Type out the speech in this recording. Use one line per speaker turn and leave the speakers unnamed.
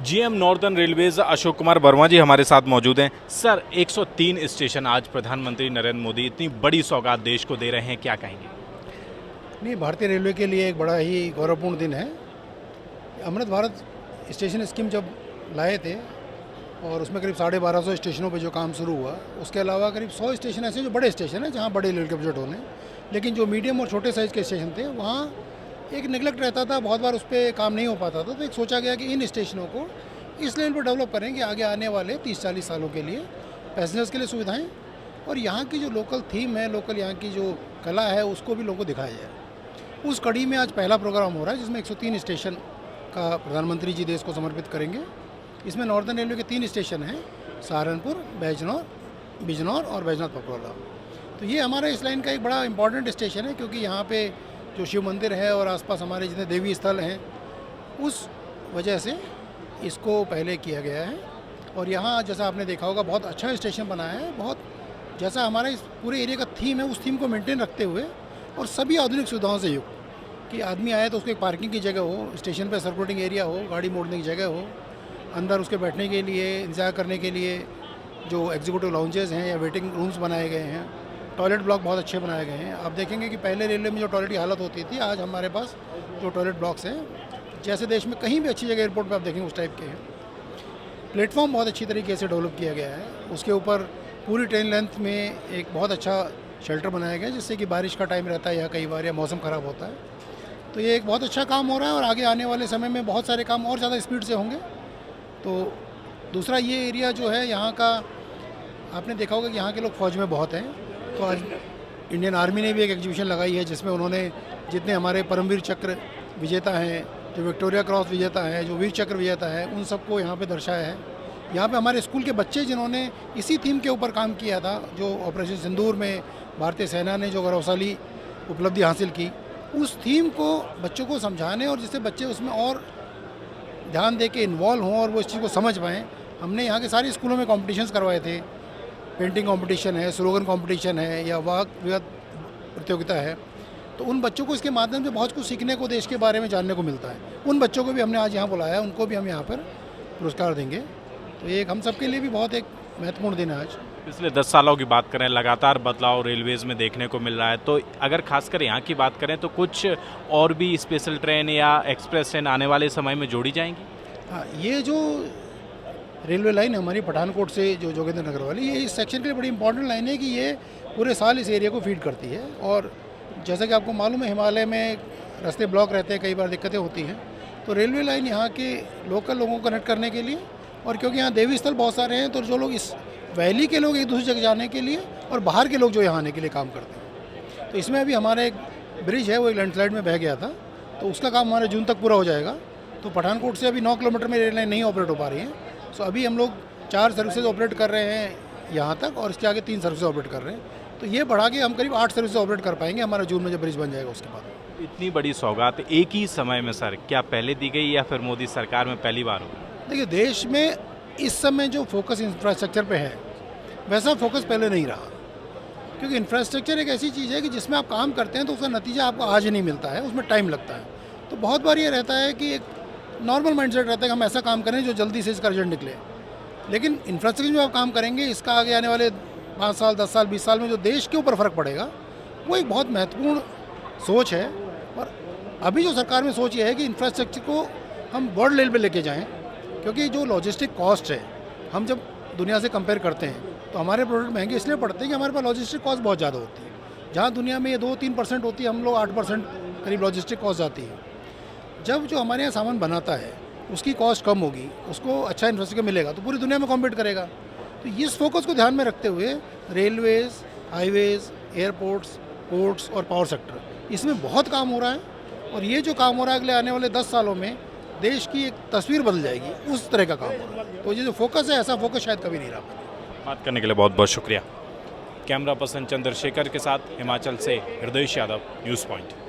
GM northern railways Ashok Kumar Verma ji हमारे साथ मौजूद हैं। सर, 103 स्टेशन आज प्रधानमंत्री नरेंद्र मोदी इतनी बड़ी सौगात देश को दे रहे हैं, क्या कहेंगे?
नहीं, भारतीय रेलवे के लिए एक बड़ा ही गौरवपूर्ण दिन है। अमृत भारत स्टेशन स्कीम जब लाए थे और उसमें करीब 1250 स्टेशनों पे जो काम शुरू हुआ, उसके अलावा करीब 100 स्टेशन ऐसे जो बड़े स्टेशन हैं जहाँ बड़े रेल के प्रोजेक्ट होने, लेकिन जो मीडियम और छोटे साइज़ के स्टेशन थे वहाँ एक नेगलेक्ट रहता था, बहुत बार उस पर काम नहीं हो पाता था। तो एक सोचा गया कि इन स्टेशनों को इस लेवल पर डेवलप करें कि आगे आने वाले 30-40 सालों के लिए पैसेंजर्स के लिए सुविधाएँ और यहाँ की जो लोकल थीम है, लोकल यहाँ की जो कला है, उसको भी लोगों को दिखाया जाए। उस कड़ी में आज पहला प्रोग्राम हो रहा है जिसमें 103 स्टेशन का प्रधानमंत्री जी देश को समर्पित करेंगे। इसमें नॉर्दर्न रेलवे के 3 स्टेशन हैं, सहारनपुर, बिजनौर और बैजनाथ पपरोला। तो ये हमारा इस लाइन का एक बड़ा इंपॉर्टेंट स्टेशन है, क्योंकि यहाँ पे जो शिव मंदिर है और आसपास हमारे जितने देवी स्थल हैं, उस वजह से इसको पहले किया गया है। और यहाँ जैसा आपने देखा होगा बहुत अच्छा स्टेशन बनाया है, बहुत जैसा हमारा इस पूरे एरिया का थीम है, उस थीम को मेंटेन रखते हुए और सभी आधुनिक सुविधाओं से युक्त, कि आदमी आए तो उसको एक पार्किंग की जगह हो, स्टेशन पर सर्कुलेटिंग एरिया हो, गाड़ी मोड़ने की जगह हो, अंदर उसके बैठने के लिए, इंतजार करने के लिए जो एग्जीक्यूटिव लाउंजेस हैं या वेटिंग रूम्स बनाए गए हैं, टॉयलेट ब्लॉक बहुत अच्छे बनाए गए हैं। आप देखेंगे कि पहले रेलवे में जो टॉयलेट की हालत होती थी, आज हमारे पास जो टॉयलेट ब्लॉक्स हैं, जैसे देश में कहीं भी अच्छी जगह एयरपोर्ट पे आप देखेंगे उस टाइप के हैं। प्लेटफॉर्म बहुत अच्छी तरीके से डेवलप किया गया है, उसके ऊपर पूरी ट्रेन लेंथ में एक बहुत अच्छा शेल्टर बनाया गया है, जिससे कि बारिश का टाइम रहता है या कई बार या मौसम ख़राब होता है। तो ये एक बहुत अच्छा काम हो रहा है और आगे आने वाले समय में बहुत सारे काम और ज़्यादा स्पीड से होंगे। तो दूसरा ये एरिया जो है यहाँ का, आपने देखा होगा कि यहाँ के लोग फ़ौज में बहुत हैं। तो आज इंडियन आर्मी ने भी एक एग्जीबिशन लगाई है जिसमें उन्होंने जितने हमारे परमवीर चक्र विजेता हैं, जो विक्टोरिया क्रॉस विजेता हैं, जो वीर चक्र विजेता है, उन सबको यहाँ पे दर्शाया है। यहाँ पे हमारे स्कूल के बच्चे जिन्होंने इसी थीम के ऊपर काम किया था, जो ऑपरेशन सिंदूर में भारतीय सेना ने जो गौरवशाली उपलब्धि हासिल की, उस थीम को बच्चों को समझाने और जिससे बच्चे उसमें और ध्यान दे के इन्वॉल्व हों और वो इस चीज़ को समझ पाएँ, हमने यहाँ के सारे स्कूलों में कॉम्पिटिशन्स करवाए थे। पेंटिंग कंपटीशन है, स्लोगन कंपटीशन है या वाक विवाद प्रतियोगिता है। तो उन बच्चों को इसके माध्यम से बहुत कुछ सीखने को, देश के बारे में जानने को मिलता है। उन बच्चों को भी हमने आज यहाँ बुलाया है, उनको भी हम यहाँ पर पुरस्कार देंगे। तो ये एक हम सबके लिए भी बहुत एक महत्वपूर्ण दिन है आज।
पिछले 10 सालों की बात करें, लगातार बदलाव रेलवेज़ में देखने को मिल रहा है। तो अगर खासकर यहाँ की बात करें तो कुछ और भी स्पेशल ट्रेन या एक्सप्रेस ट्रेन आने वाले समय में जोड़ी जाएंगी?
हाँ, ये जो रेलवे लाइन है हमारी पठानकोट से जो जोगेंद्र नगर वाली, ये इस सेक्शन के लिए बड़ी इंपॉर्टेंट लाइन है कि ये पूरे साल इस एरिया को फीड करती है। और जैसा कि आपको मालूम है, हिमालय में रास्ते ब्लॉक रहते हैं, कई बार दिक्कतें होती हैं। तो रेलवे लाइन यहाँ के लोकल लोगों को कनेक्ट करने के लिए, और क्योंकि यहाँ देवी स्थल बहुत सारे हैं, तो जो लोग इस वैली के लोग एक दूसरी जगह जाने के लिए और बाहर के लोग जो यहाँ आने के लिए काम करते हैं। तो इसमें अभी हमारा एक ब्रिज है, वो एक लैंडस्लाइड में बह गया था, तो उसका काम हमारे जून तक पूरा हो जाएगा। तो पठानकोट से अभी 9 किलोमीटर में रेल लाइन नहीं ऑपरेट हो पा रही है। सो अभी हम लोग 4 सर्विसेज ऑपरेट कर रहे हैं यहाँ तक, और इसके आगे 3 सर्विसेज ऑपरेट कर रहे हैं। तो ये बढ़ा के हम करीब 8 सर्विसेज ऑपरेट कर पाएंगे हमारा जून में जब ब्रिज बन जाएगा उसके बाद।
इतनी बड़ी सौगात एक ही समय में सर, क्या पहले दी गई या फिर मोदी सरकार में पहली बार हो?
देखिए, देश में इस समय जो फोकस इंफ्रास्ट्रक्चर पे है, वैसा फोकस पहले नहीं रहा। क्योंकि इंफ्रास्ट्रक्चर एक ऐसी चीज़ है कि जिसमें आप काम करते हैं तो उसका नतीजा आपको आज ही नहीं मिलता है, उसमें टाइम लगता है। तो बहुत बार ये रहता है कि एक नॉर्मल माइंडसेट रहता है कि हम ऐसा काम करें जो जल्दी से इसका रिजल्ट निकले। लेकिन इंफ्रास्ट्रक्चर में आप काम करेंगे, इसका आगे आने वाले 5 साल, 10 साल, 20 साल में जो देश के ऊपर फ़र्क पड़ेगा, वो एक बहुत महत्वपूर्ण सोच है। और अभी जो सरकार में सोच ये है कि इंफ्रास्ट्रक्चर को हम वर्ल्ड लेवल पे लेके जाएं, क्योंकि जो लॉजिस्टिक कॉस्ट है, हम जब दुनिया से कंपेयर करते हैं तो हमारे प्रोडक्ट महंगे इसलिए पड़ते हैं कि हमारे पास लॉजिस्टिक कॉस्ट बहुत ज़्यादा होती है। जहाँ दुनिया में ये 2-3% होती है, हम लोग 8% करीब लॉजिस्टिक कॉस्ट जाती है। जब जो हमारे यहाँ सामान बनाता है उसकी कॉस्ट कम होगी, उसको अच्छा इंफ्रास्ट्रक्चर मिलेगा, तो पूरी दुनिया में कॉम्पीट करेगा। तो इस फोकस को ध्यान में रखते हुए रेलवेज़, हाईवेज़, एयरपोर्ट्स, पोर्ट्स और पावर सेक्टर, इसमें बहुत काम हो रहा है। और ये जो काम हो रहा है, अगले आने वाले 10 सालों में देश की एक तस्वीर बदल जाएगी, उस तरह का काम हो रहा है। तो ये जो फोकस है, ऐसा फोकस शायद कभी नहीं रहा।
बात करने के लिए बहुत बहुत शुक्रिया। कैमरा पर्सन चंद्रशेखर के साथ हिमाचल से हृदय यादव, न्यूज़ पॉइंट।